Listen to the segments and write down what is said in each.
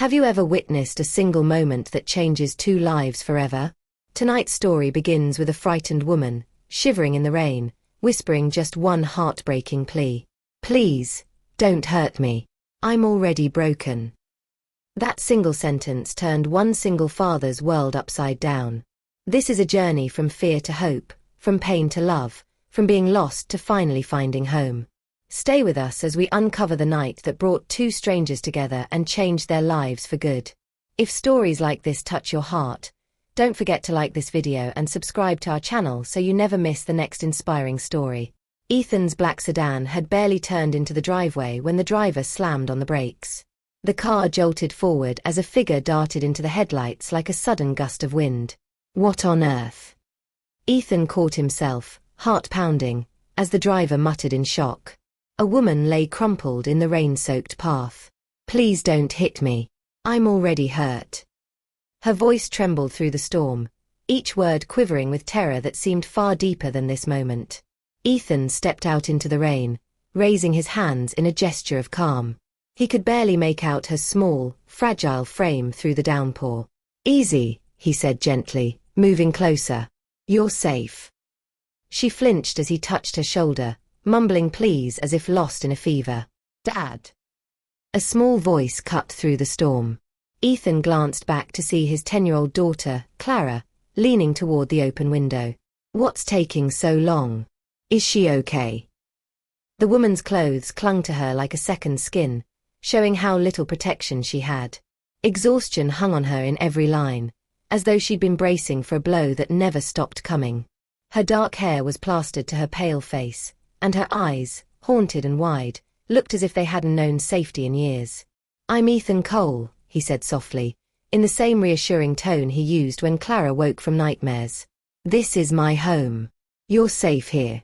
Have you ever witnessed a single moment that changes two lives forever? Tonight's story begins with a frightened woman, shivering in the rain, whispering just one heartbreaking plea. "Please, don't hurt me. I'm already broken." That single sentence turned one single father's world upside down. This is a journey from fear to hope, from pain to love, from being lost to finally finding home. Stay with us as we uncover the night that brought two strangers together and changed their lives for good. If stories like this touch your heart, don't forget to like this video and subscribe to our channel so you never miss the next inspiring story. Ethan's black sedan had barely turned into the driveway when the driver slammed on the brakes. The car jolted forward as a figure darted into the headlights like a sudden gust of wind. What on earth? Ethan caught himself, heart pounding, as the driver muttered in shock. A woman lay crumpled in the rain-soaked path. "Please don't hit me. I'm already hurt." Her voice trembled through the storm, each word quivering with terror that seemed far deeper than this moment. Ethan stepped out into the rain, raising his hands in a gesture of calm. He could barely make out her small, fragile frame through the downpour. "Easy," he said gently, moving closer. "You're safe." She flinched as he touched her shoulder, mumbling pleas as if lost in a fever. "Dad." A small voice cut through the storm. Ethan glanced back to see his 10-year-old daughter, Clara, leaning toward the open window. "What's taking so long? Is she okay?" The woman's clothes clung to her like a second skin, showing how little protection she had. Exhaustion hung on her in every line, as though she'd been bracing for a blow that never stopped coming. Her dark hair was plastered to her pale face, and her eyes, haunted and wide, looked as if they hadn't known safety in years. "I'm Ethan Cole," he said softly, in the same reassuring tone he used when Clara woke from nightmares. "This is my home. You're safe here."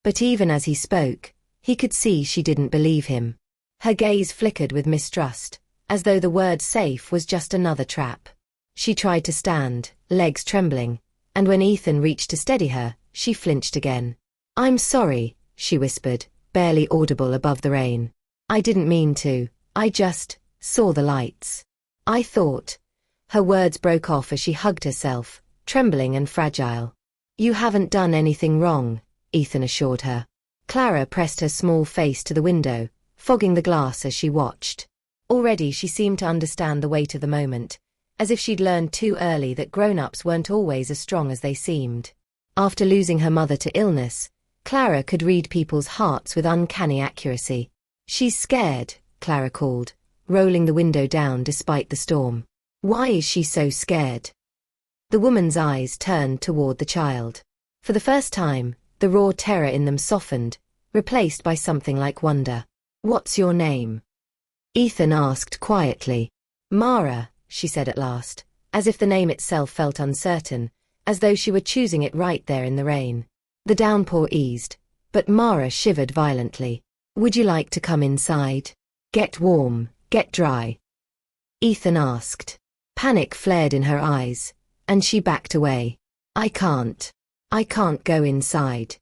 But even as he spoke, he could see she didn't believe him. Her gaze flickered with mistrust, as though the word safe was just another trap. She tried to stand, legs trembling, and when Ethan reached to steady her, she flinched again. "I'm sorry," she whispered, barely audible above the rain. "I didn't mean to. I just saw the lights. I thought." Her words broke off as she hugged herself, trembling and fragile. "You haven't done anything wrong," Ethan assured her. Clara pressed her small face to the window, fogging the glass as she watched. Already she seemed to understand the weight of the moment, as if she'd learned too early that grown-ups weren't always as strong as they seemed. After losing her mother to illness, Clara could read people's hearts with uncanny accuracy. "She's scared," Clara called, rolling the window down despite the storm. "Why is she so scared?" The woman's eyes turned toward the child. For the first time, the raw terror in them softened, replaced by something like wonder. "What's your name?" Ethan asked quietly. "Mara," she said at last, as if the name itself felt uncertain, as though she were choosing it right there in the rain. The downpour eased, but Mara shivered violently. "Would you like to come inside? Get warm, get dry?" Ethan asked. Panic flared in her eyes, and she backed away. I can't go inside."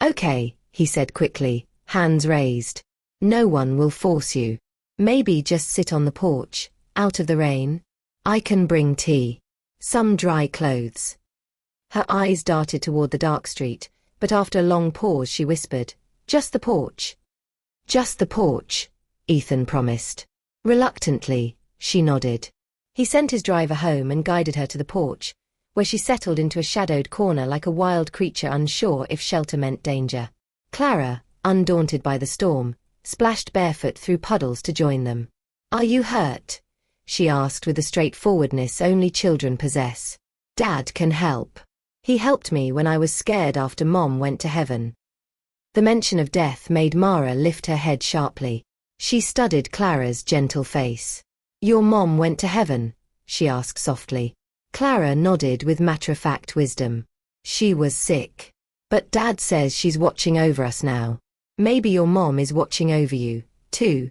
"Okay," he said quickly, hands raised. "No one will force you. Maybe just sit on the porch, out of the rain. I can bring tea. Some dry clothes." Her eyes darted toward the dark street, but after a long pause she whispered, "Just the porch." "Just the porch," Ethan promised. Reluctantly, she nodded. He sent his driver home and guided her to the porch, where she settled into a shadowed corner like a wild creature unsure if shelter meant danger. Clara, undaunted by the storm, splashed barefoot through puddles to join them. "Are you hurt?" she asked with the straightforwardness only children possess. "Dad can help. He helped me when I was scared after Mom went to heaven." The mention of death made Mara lift her head sharply. She studied Clara's gentle face. "Your mom went to heaven?" she asked softly. Clara nodded with matter-of-fact wisdom. "She was sick. But Dad says she's watching over us now. Maybe your mom is watching over you, too."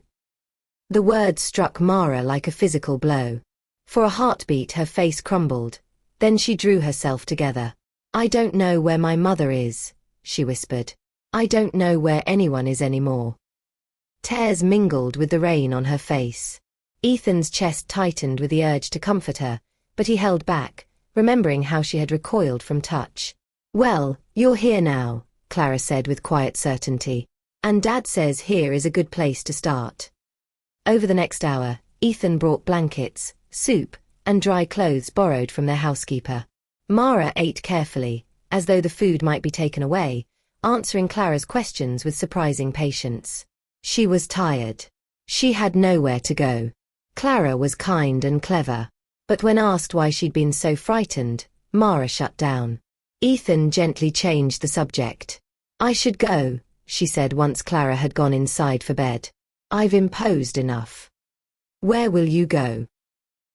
The word struck Mara like a physical blow. For a heartbeat her face crumbled. Then she drew herself together. "I don't know where my mother is," she whispered. "I don't know where anyone is anymore." Tears mingled with the rain on her face. Ethan's chest tightened with the urge to comfort her, but he held back, remembering how she had recoiled from touch. "Well, you're here now," Clara said with quiet certainty. "And Dad says here is a good place to start." Over the next hour, Ethan brought blankets, soup, and dry clothes borrowed from their housekeeper. Mara ate carefully, as though the food might be taken away, answering Clara's questions with surprising patience. She was tired. She had nowhere to go. Clara was kind and clever. But when asked why she'd been so frightened, Mara shut down. Ethan gently changed the subject. "I should go," she said once Clara had gone inside for bed. "I've imposed enough." "Where will you go?"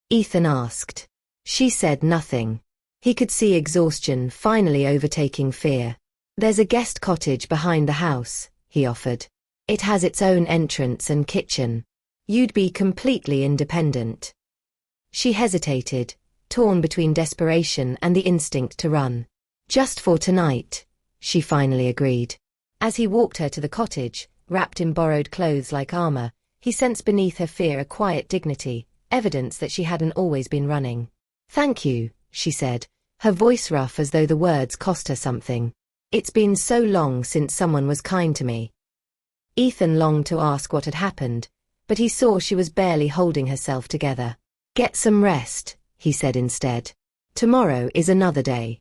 Ethan asked. She said nothing. He could see exhaustion finally overtaking fear. "There's a guest cottage behind the house," he offered. "It has its own entrance and kitchen. You'd be completely independent." She hesitated, torn between desperation and the instinct to run. "Just for tonight," she finally agreed. As he walked her to the cottage, wrapped in borrowed clothes like armor, he sensed beneath her fear a quiet dignity, evidence that she hadn't always been running. "Thank you," she said, her voice rough as though the words cost her something. "It's been so long since someone was kind to me." Ethan longed to ask what had happened, but he saw she was barely holding herself together. "Get some rest," he said instead. "Tomorrow is another day."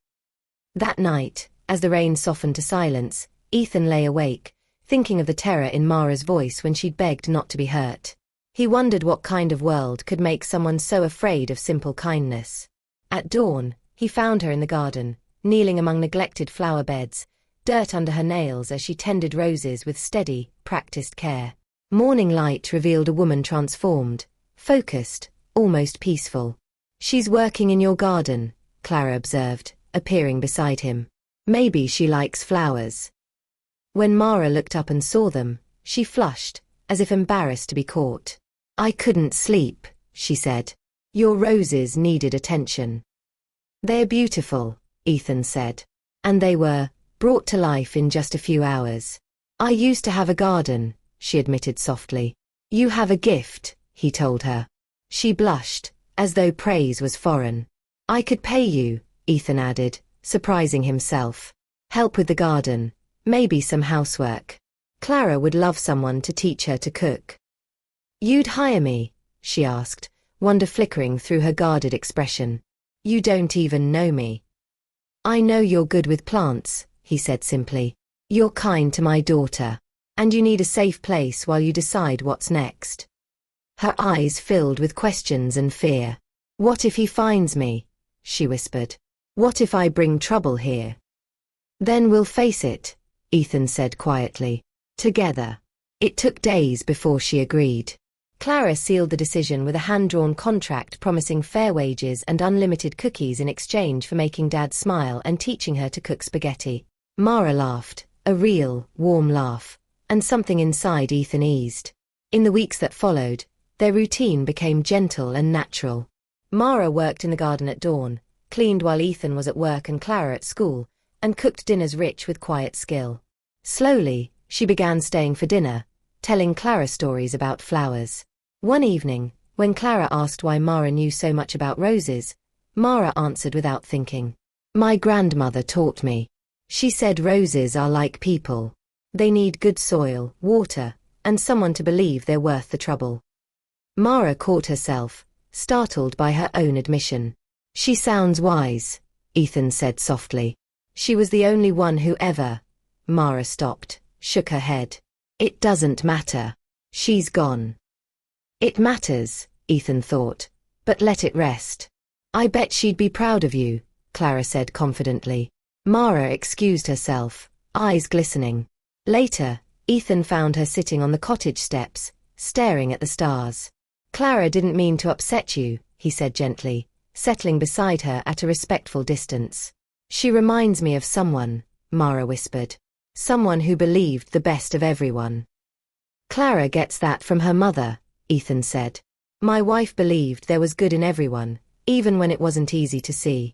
That night, as the rain softened to silence, Ethan lay awake, thinking of the terror in Mara's voice when she'd begged not to be hurt. He wondered what kind of world could make someone so afraid of simple kindness. At dawn, he found her in the garden, kneeling among neglected flower beds, dirt under her nails as she tended roses with steady, practiced care. Morning light revealed a woman transformed, focused, almost peaceful. "She's working in your garden," Clara observed, appearing beside him. "Maybe she likes flowers." When Mara looked up and saw them, she flushed, as if embarrassed to be caught. "I couldn't sleep," she said. "Your roses needed attention." "They're beautiful," Ethan said. "And they were brought to life in just a few hours." "I used to have a garden," she admitted softly. "You have a gift," he told her. She blushed, as though praise was foreign. "I could pay you," Ethan added, surprising himself. "Help with the garden, maybe some housework. Clara would love someone to teach her to cook." "You'd hire me?" she asked, wonder flickering through her guarded expression. "You don't even know me." "I know you're good with plants," he said simply. "You're kind to my daughter. And you need a safe place while you decide what's next." Her eyes filled with questions and fear. "What if he finds me?" she whispered. "What if I bring trouble here?" "Then we'll face it," Ethan said quietly. "Together." It took days before she agreed. Clara sealed the decision with a hand-drawn contract promising fair wages and unlimited cookies in exchange for making Dad smile and teaching her to cook spaghetti. Mara laughed, a real, warm laugh, and something inside Ethan eased. In the weeks that followed, their routine became gentle and natural. Mara worked in the garden at dawn, cleaned while Ethan was at work and Clara at school, and cooked dinners rich with quiet skill. Slowly, she began staying for dinner, telling Clara stories about flowers. One evening, when Clara asked why Mara knew so much about roses, Mara answered without thinking. "My grandmother taught me. She said roses are like people. They need good soil, water, and someone to believe they're worth the trouble." Mara caught herself, startled by her own admission. "She sounds wise," Ethan said softly. "She was the only one who ever—" Mara stopped, shook her head. "It doesn't matter. She's gone." "It matters," Ethan thought, "but let it rest." "I bet she'd be proud of you," Clara said confidently. Mara excused herself, eyes glistening. Later, Ethan found her sitting on the cottage steps, staring at the stars. "Clara didn't mean to upset you," he said gently, settling beside her at a respectful distance. "She reminds me of someone," Mara whispered. "Someone who believed the best of everyone." "Clara gets that from her mother," Ethan said. "My wife believed there was good in everyone, even when it wasn't easy to see."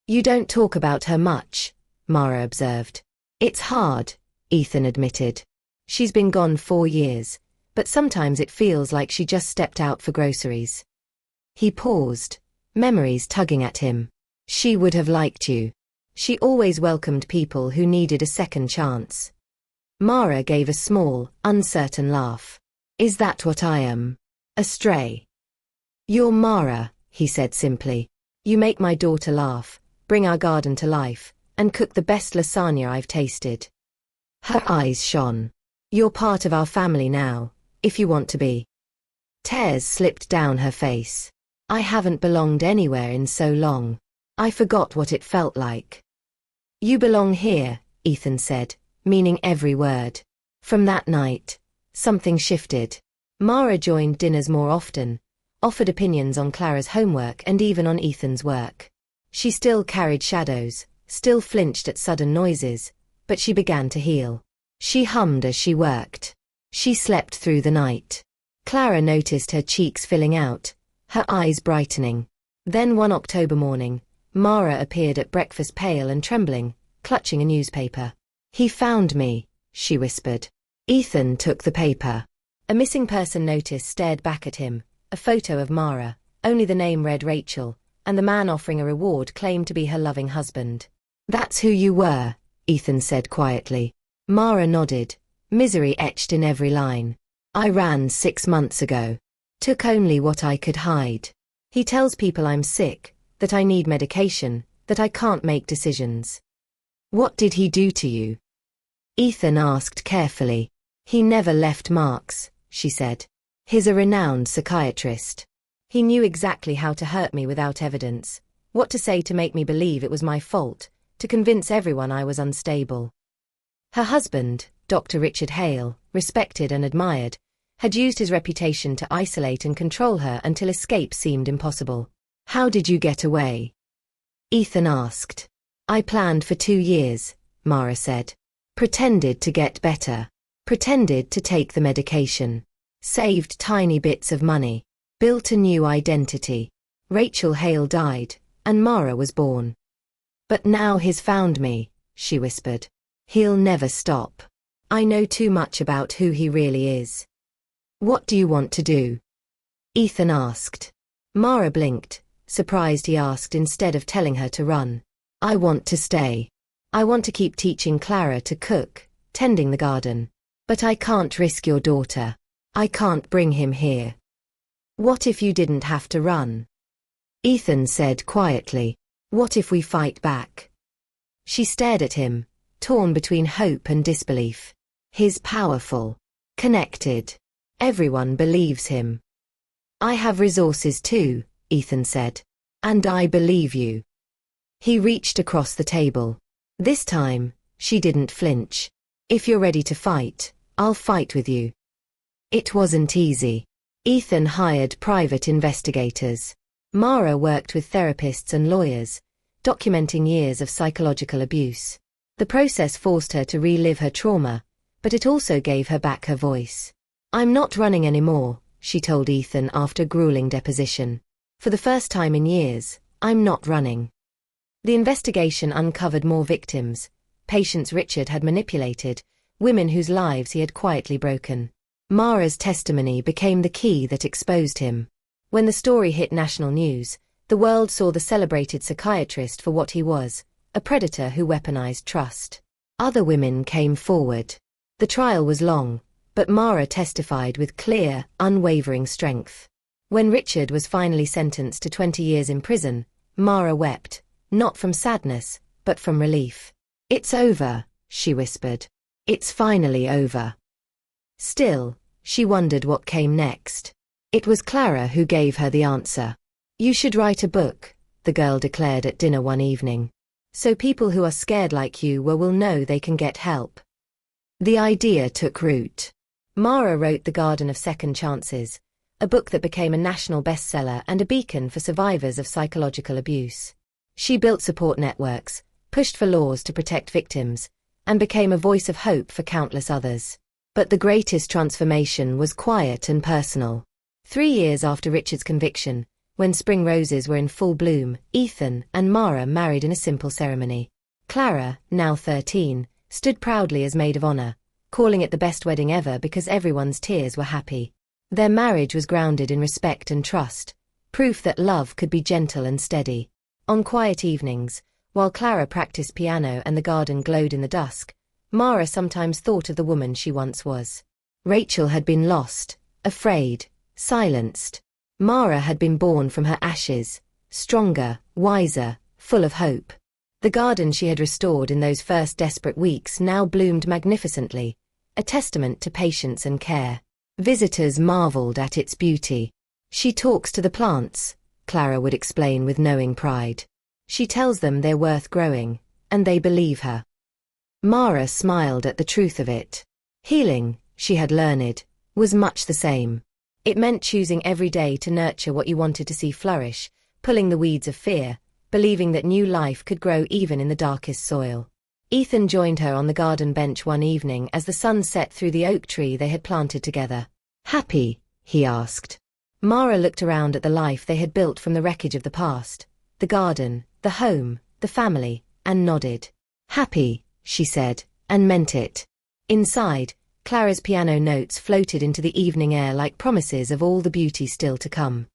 "You don't talk about her much," Mara observed. "It's hard," Ethan admitted. "She's been gone 4 years, but sometimes it feels like she just stepped out for groceries. He paused, memories tugging at him. She would have liked you. She always welcomed people who needed a second chance. Mara gave a small, uncertain laugh. Is that what I am? A stray? You're Mara, he said simply. You make my daughter laugh, bring our garden to life, and cook the best lasagna I've tasted. Her eyes shone. You're part of our family now, if you want to be. Tears slipped down her face. I haven't belonged anywhere in so long. I forgot what it felt like. You belong here, Ethan said, meaning every word. From that night, something shifted. Mara joined dinners more often, offered opinions on Clara's homework and even on Ethan's work. She still carried shadows, still flinched at sudden noises, but she began to heal. She hummed as she worked. She slept through the night. Clara noticed her cheeks filling out, her eyes brightening. Then one October morning, Mara appeared at breakfast pale and trembling, clutching a newspaper. He found me, she whispered. Ethan took the paper. A missing person notice stared back at him, a photo of Mara, only the name read Rachel, and the man offering a reward claimed to be her loving husband. That's who you were, Ethan said quietly. Mara nodded, misery etched in every line. I ran 6 months ago. Took only what I could hide. He tells people I'm sick, that I need medication, that I can't make decisions. What did he do to you? Ethan asked carefully. He never left marks, she said. He's a renowned psychiatrist. He knew exactly how to hurt me without evidence, what to say to make me believe it was my fault, to convince everyone I was unstable. Her husband, Dr. Richard Hale, respected and admired, had used his reputation to isolate and control her until escape seemed impossible. How did you get away? Ethan asked. I planned for 2 years, Mara said. Pretended to get better. Pretended to take the medication. Saved tiny bits of money. Built a new identity. Rachel Hale died, and Mara was born. But now he's found me, she whispered. He'll never stop. I know too much about who he really is. What do you want to do? Ethan asked. Mara blinked, surprised he asked instead of telling her to run. I want to stay. I want to keep teaching Clara to cook, tending the garden. But I can't risk your daughter. I can't bring him here. What if you didn't have to run? Ethan said quietly. What if we fight back? She stared at him, torn between hope and disbelief. He's powerful. Connected. Everyone believes him. I have resources too, Ethan said. And I believe you. He reached across the table. This time, she didn't flinch. If you're ready to fight, I'll fight with you. It wasn't easy. Ethan hired private investigators. Mara worked with therapists and lawyers, documenting years of psychological abuse. The process forced her to relive her trauma, but it also gave her back her voice. I'm not running anymore, she told Ethan after grueling deposition. For the first time in years, I'm not running. The investigation uncovered more victims, patients Richard had manipulated, women whose lives he had quietly broken. Mara's testimony became the key that exposed him. When the story hit national news, the world saw the celebrated psychiatrist for what he was, a predator who weaponized trust. Other women came forward. The trial was long, but Mara testified with clear, unwavering strength. When Richard was finally sentenced to 20 years in prison, Mara wept, not from sadness, but from relief. It's over, she whispered. It's finally over. Still, she wondered what came next. It was Clara who gave her the answer. You should write a book, the girl declared at dinner one evening. So people who are scared like you will know they can get help. The idea took root. Mara wrote The Garden of Second Chances, a book that became a national bestseller and a beacon for survivors of psychological abuse. She built support networks, pushed for laws to protect victims, and became a voice of hope for countless others. But the greatest transformation was quiet and personal. 3 years after Richard's conviction, when spring roses were in full bloom, Ethan and Mara married in a simple ceremony. Clara, now 13, stood proudly as maid of honor, calling it the best wedding ever because everyone's tears were happy. Their marriage was grounded in respect and trust, proof that love could be gentle and steady. On quiet evenings, while Clara practiced piano and the garden glowed in the dusk, Mara sometimes thought of the woman she once was. Rachel had been lost, afraid, silenced. Mara had been born from her ashes, stronger, wiser, full of hope. The garden she had restored in those first desperate weeks now bloomed magnificently, a testament to patience and care. Visitors marveled at its beauty. "She talks to the plants," Clara would explain with knowing pride. "She tells them they're worth growing, and they believe her." Mara smiled at the truth of it. Healing, she had learned, was much the same. It meant choosing every day to nurture what you wanted to see flourish, pulling the weeds of fear, believing that new life could grow even in the darkest soil. Ethan joined her on the garden bench one evening as the sun set through the oak tree they had planted together. "Happy?" he asked. Mara looked around at the life they had built from the wreckage of the past, the garden, the home, the family, and nodded. "Happy," she said, and meant it. Inside, Clara's piano notes floated into the evening air like promises of all the beauty still to come.